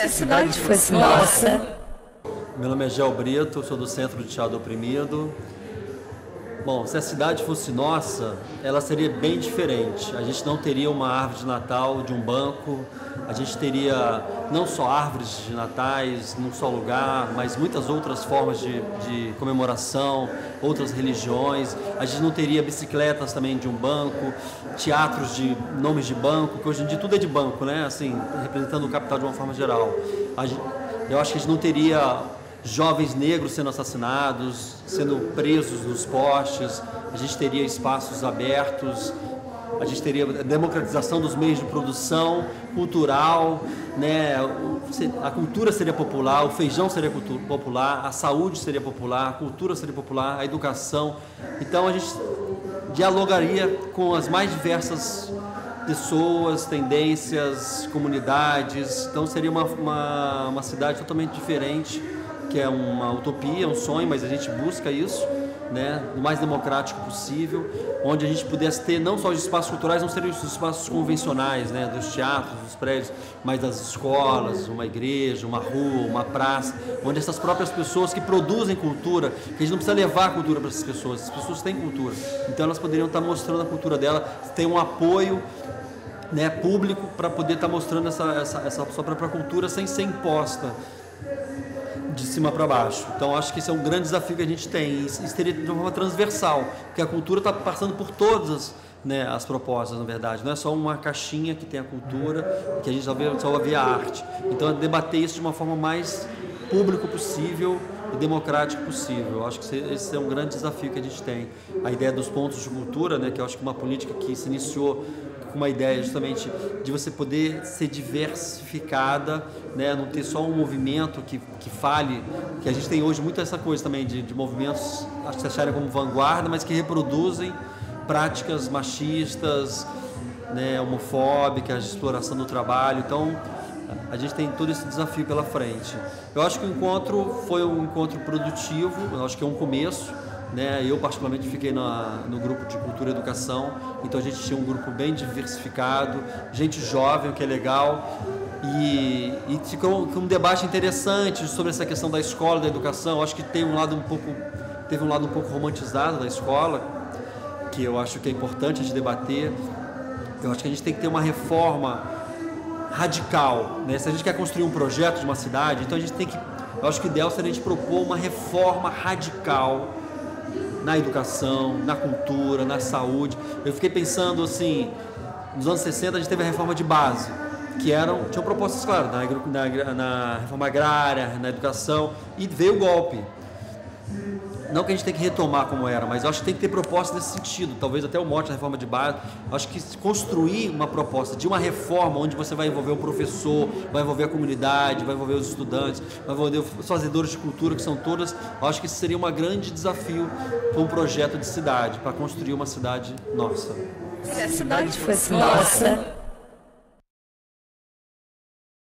Se a cidade fosse nossa. Meu nome é Gel Brito, sou do Centro de Chá do Oprimido. Bom, se a cidade fosse nossa, ela seria bem diferente. A gente não teria uma árvore de Natal de um banco, a gente teria não só árvores de natais num só lugar, mas muitas outras formas de comemoração, outras religiões. A gente não teria bicicletas também de um banco, teatros de nomes de banco, que hoje em dia tudo é de banco, né? Assim, representando o capital de uma forma geral. Eu acho que a gente não teria jovens negros sendo assassinados, sendo presos nos postes, a gente teria espaços abertos, a gente teria a democratização dos meios de produção cultural, né? A cultura seria popular, o feijão seria popular, a saúde seria popular, a cultura seria popular, a educação. Então a gente dialogaria com as mais diversas pessoas, tendências, comunidades. Então seria uma cidade totalmente diferente, que é uma utopia, um sonho, mas a gente busca isso, né, o mais democrático possível, onde a gente pudesse ter não só os espaços culturais, não seriam os espaços convencionais, né, dos teatros, dos prédios, mas das escolas, uma igreja, uma rua, uma praça, onde essas próprias pessoas que produzem cultura, que a gente não precisa levar a cultura para essas pessoas têm cultura, então elas poderiam estar mostrando a cultura dela, ter um apoio, né, público para poder estar mostrando essa sua própria cultura sem ser imposta de cima para baixo. Então acho que esse é um grande desafio que a gente tem, e isso seria de uma forma transversal, porque a cultura está passando por todas, né, as propostas, na verdade, não é só uma caixinha que tem a cultura, que a gente só vê a arte. Então é debater isso de uma forma mais público possível e democrático possível. Eu acho que esse é um grande desafio que a gente tem. A ideia dos pontos de cultura, né, que eu acho que é uma política que se iniciou com uma ideia justamente de você poder ser diversificada, né, não ter só um movimento que fale, que a gente tem hoje muito essa coisa também de movimentos acho que se acharem como vanguarda, mas que reproduzem práticas machistas, né, homofóbicas, de exploração do trabalho. Então a gente tem todo esse desafio pela frente. Eu acho que o encontro foi um encontro produtivo, eu acho que é um começo, né? Eu particularmente fiquei no grupo de cultura e educação, então a gente tinha um grupo bem diversificado, gente jovem, o que é legal, e ficou um debate interessante sobre essa questão da escola, da educação. Eu acho que teve um lado um pouco romantizado da escola, que eu acho que é importante a gente debater. Eu acho que a gente tem que ter uma reforma radical, né? Se a gente quer construir um projeto de uma cidade, então a gente tem que, eu acho que o ideal seria a gente propor uma reforma radical na educação, na cultura, na saúde. Eu fiquei pensando assim, nos anos 60 a gente teve a reforma de base, que tinham propostas, claro, na reforma agrária, na educação, e veio o golpe. Não que a gente tem que retomar como era, mas eu acho que tem que ter propostas nesse sentido, talvez até o mote da reforma de base. Eu acho que construir uma proposta de uma reforma onde você vai envolver o professor, vai envolver a comunidade, vai envolver os estudantes, vai envolver os fazedores de cultura, que são todas, eu acho que isso seria um grande desafio para um projeto de cidade, para construir uma cidade nossa. Se a cidade fosse nossa.